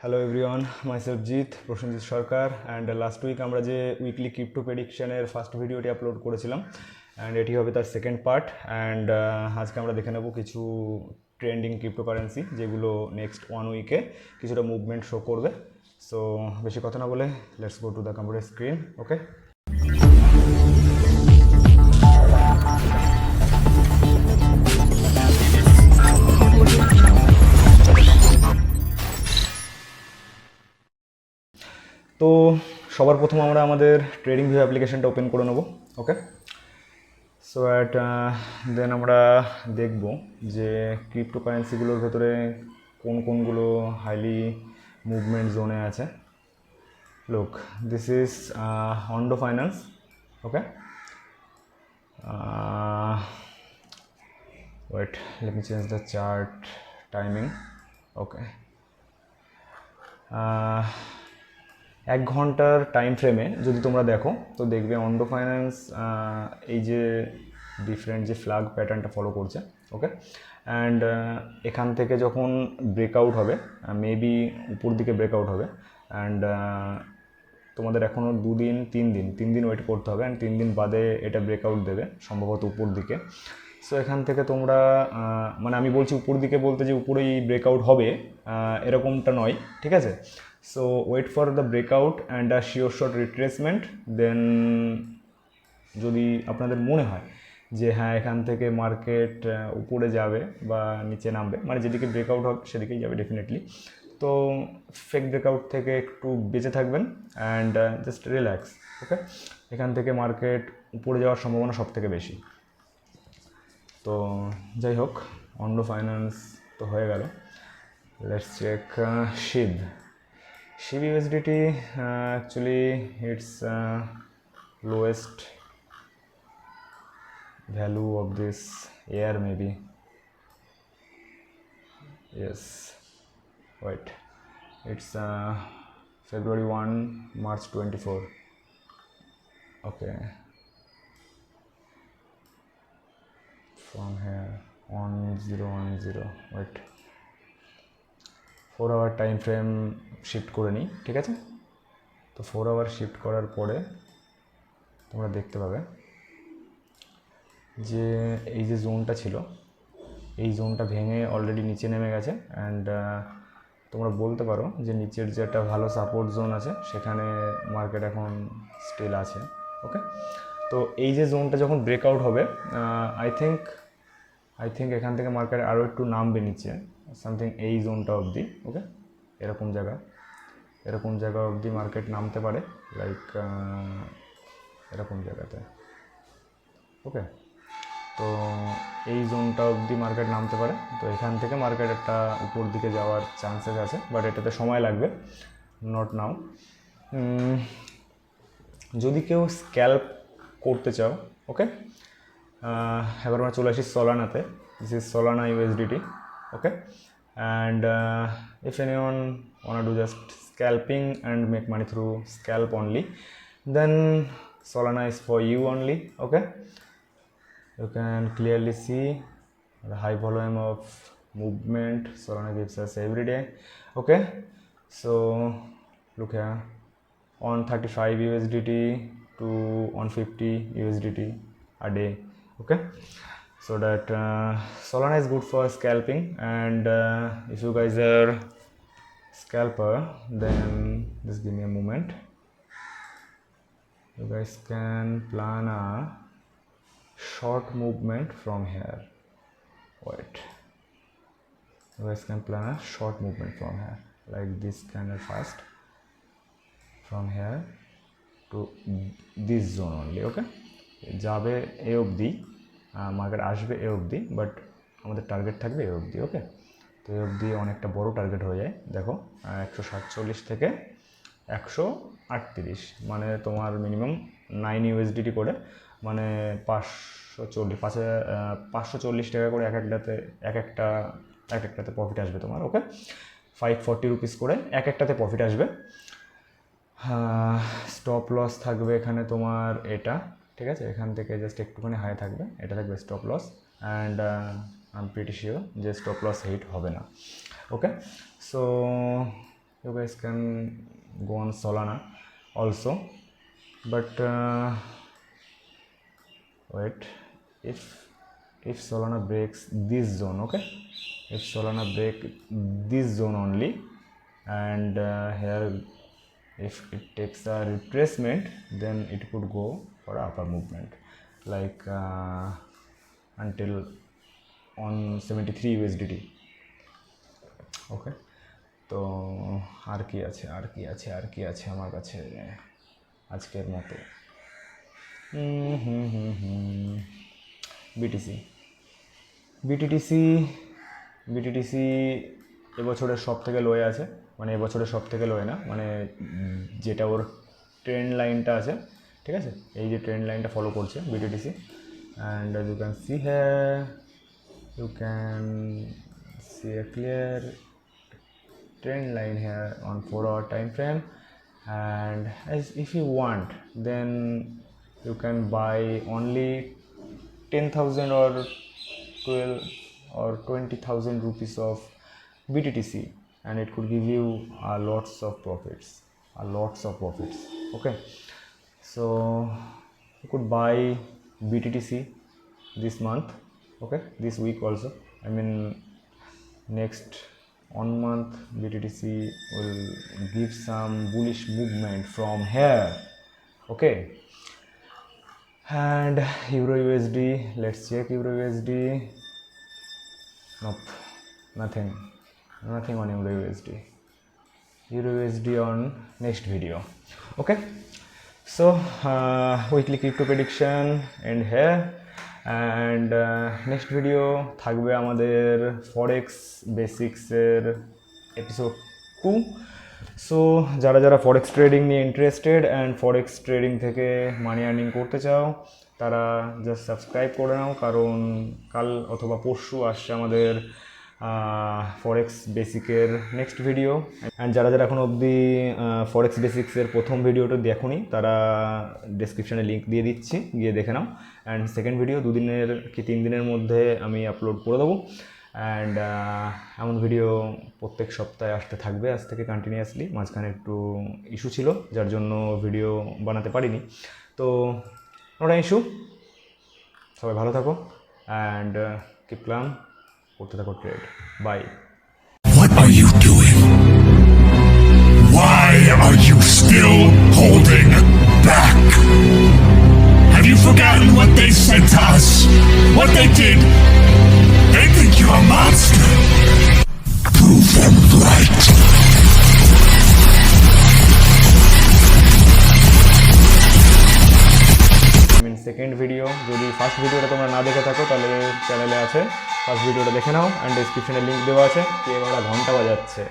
Hello everyone, myself Jit Prosenjit Sarkar. And last week আমরা যে weekly crypto প্রেডিকশনের ফার্স্ট ভিডিওটি আপলোড করেছিলাম, অ্যান্ড এটি হবে তার সেকেন্ড পার্ট। অ্যান্ড আজকে আমরা দেখে নেব কিছু ট্রেন্ডিং ক্রিপ্টোকারেন্সি যেগুলো নেক্সট ওয়ান উইকে কিছুটা মুভমেন্ট শো করবে। সো বেশি কথা না বলে let's go to the computer screen. Okay, তো সবার প্রথম আমরা আমাদের ট্রেডিং ভিউ অ্যাপ্লিকেশনটা ওপেন করে নেব। ওকে, সো অ্যাট দেন আমরা দেখব যে ক্রিপ্টোকারেন্সিগুলোর ভেতরে কোন কোনগুলো হাইলি মুভমেন্ট জোনে আছে। লুক, দিস ইজ হন্ডো finance. Okay, wait, let me change the chart timing. Okay, 1 ঘন্টার টাইম ফ্রেমে যদি তোমরা দেখো তো দেখবে হন্ডো ফাইন্যান্স এই যে ডিফারেন্ট যে ফ্ল্যাগ প্যাটার্নটা ফলো করছে। ওকে, অ্যান্ড এখান থেকে যখন ব্রেকআউট হবে, মেবি উপর দিকে ব্রেকআউট হবে, অ্যান্ড তোমাদের এখনও 2 দিন 3 দিন ওয়েট করতে হবে, অ্যান্ড 3 দিন বাদে এটা ব্রেকআউট দেবে সম্ভবত উপর দিকে। সো এখান থেকে তোমরা মানে আমি বলছি উপর দিকে বলতে যে উপরেই ব্রেকআউট হবে এরকমটা নয়, ঠিক আছে। So wait for the breakout and a sure short retracement. Then যদি আপনাদের মনে হয় যে হ্যাঁ এখান থেকে মার্কেট উপরে যাবে বা নিচে নামবে, মানে যেদিকে ব্রেকআউট হবে সেদিকেই যাবে ডেফিনেটলি, তো ফেক ব্রেকআউট থেকে একটু বেঁচে থাকবেন অ্যান্ড জাস্ট রিল্যাক্স। ওকে, এখান থেকে মার্কেট উপরে যাওয়ার সম্ভাবনা সব থেকে বেশি। তো যাই হোক, হন্ডো ফাইন্যান্স তো হয়ে গেল। Let's check SHIB USDT. Actually it's lowest value of this year maybe. Yes, wait, it's February 1, March 24. Okay, from here 1010. wait, 4 hour time frame shift করে নিই, ঠিক আছে। তো 4 আওয়ার শিফট করার পরে তোমরা দেখতে পাবে যে এই যে জোনটা ছিল এই জোনটা ভেঙে অলরেডি নিচে নেমে গেছে, অ্যান্ড তোমরা বলতে পারো যে নিচের যে একটা ভালো সাপোর্ট জোন আছে সেখানে মার্কেট এখন স্টিল আছে। ওকে, তো এই যে জোনটা যখন ব্রেকআউট হবে আই থিঙ্ক এখান থেকে মার্কেট আরও একটু নামবে নিচে, সামথিং এই জোনটা অবধি। ওকে, এরকম জায়গা অবধি মার্কেট নামতে পারে, লাইক এরকম জায়গাতে। ওকে, তো এই জোনটা অবধি মার্কেট নামতে পারে, তো এখান থেকে মার্কেট একটা উপর দিকে যাওয়ার চান্সেস আছে, বাট এটাতে সময় লাগবে, নট নাও। যদি কেউ স্ক্যাল্প করতে চাও, ওকে, এবার আমরা চলে আসি সলানাতে। This is Solana USDT. Okay, and if anyone wanna do just scalping and make money through scalp only, then Solana is for you only. Okay, you can clearly see the high volume of movement Solana gives us every day. Okay, so look here, on 35 USDT to 150 USDT a day. Okay, so that Solana is good for scalping, and if you guys are scalper, then just give me a moment. You guys can plan a short movement from here. Wait, you guys can plan a short movement from here, like this candle fast, from here to this zone only. Okay, যাবে এ অবধি, market আসবে এ অবধি, but আমাদের target থাকবে এ অবধি। ওকে, তো এ অবধি অনেকটা বড় টার্গেট হয়ে যায়। দেখো 147 থেকে 138, মানে তোমার মিনিমাম 9 USDT করে, মানে 540 টাকা করে এক একটাতে প্রফিট আসবে তোমার। ওকে, 540 রুপিস করে এক একটাতে প্রফিট আসবে। স্টপ লস থাকবে এখানে তোমার এটা, ঠিক আছে, এখান থেকে জাস্ট একটুখানি হাই থাকবে, এটা থাকবে stop loss, and I am pretty sure যে স্টপ লস হিট হবে না। Okay, so you guys can go on Solana also, but wait, if Solana breaks this zone, okay, if Solana break this zone only, and here if it takes a retracement, then it could go for upper movement, like until on 73 USDT. ওকে, তো আর কি আছে আমার কাছে আজকের মতো। BTTC এবছরের সব থেকে লোয়ে আছে, মানে এবছরের সব থেকে লোয়ে না, মানে যেটা ওর ট্রেন্ড লাইনটা আছে, ঠিক আছে, এই যে ট্রেন্ড লাইনটা ফলো করছে BTTC, and you can see here, you can see a clear trend line here on 4-hour time frame, and as if you want, then you can buy only 10,000 or 12 or 20,000 rupees of BTTC, and it could give you lots of profits, okay. So you could buy BTTC this month, okay, this week also, I mean next 1 month BTTC will give some bullish movement from here, okay. And Euro USD, let's check Euro USD. Nope, nothing on Euro USD on next video, okay. So weekly crypto prediction end here, and next video থাকবে আমাদের ফরেক্স বেসিক্সের episode 2। So যারা forex trading নিয়ে interested and forex trading থেকে মানি earning করতে চাও, তারা just subscribe করে নাও, কারণ কাল অথবা পরশু আসছে আমাদের ফরেক্স বেসিকের নেক্সট ভিডিও। অ্যান্ড যারা এখন অবধি ফরেক্স বেসিক্সের প্রথম ভিডিওটা দেখোনি, তারা ডেসক্রিপশানে লিঙ্ক দিয়ে দিচ্ছি, গিয়ে দেখে নাও। অ্যান্ড সেকেন্ড ভিডিও 2 দিনের কি 3 দিনের মধ্যে আমি আপলোড করে দেবো। অ্যান্ড এমন ভিডিও প্রত্যেক সপ্তাহে আসতে থাকবে আজ থেকে কন্টিনিউয়াসলি। মাঝখানে একটু ইস্যু ছিল, যার জন্য ভিডিও বানাতে পারিনি, তো নোট ইস্যু। সবাই ভালো থাকো অ্যান্ড কিপ ক্লাম, করতে থাকো trade. Bye. What are you doing? Why are you still holding back? Have you forgotten what they said to us? What they did? They think you're a monster. Prove them right. Second video, যদি first ভিডিওটা তোমরা না দেখে থাকো তাহলে চ্যানেলে আছে, first ভিডিওটা দেখে নাও, অ্যান্ড ডেসক্রিপশনে লিঙ্ক দেওয়া আছে। কে এবার ঘন্টা বাজাচ্ছে।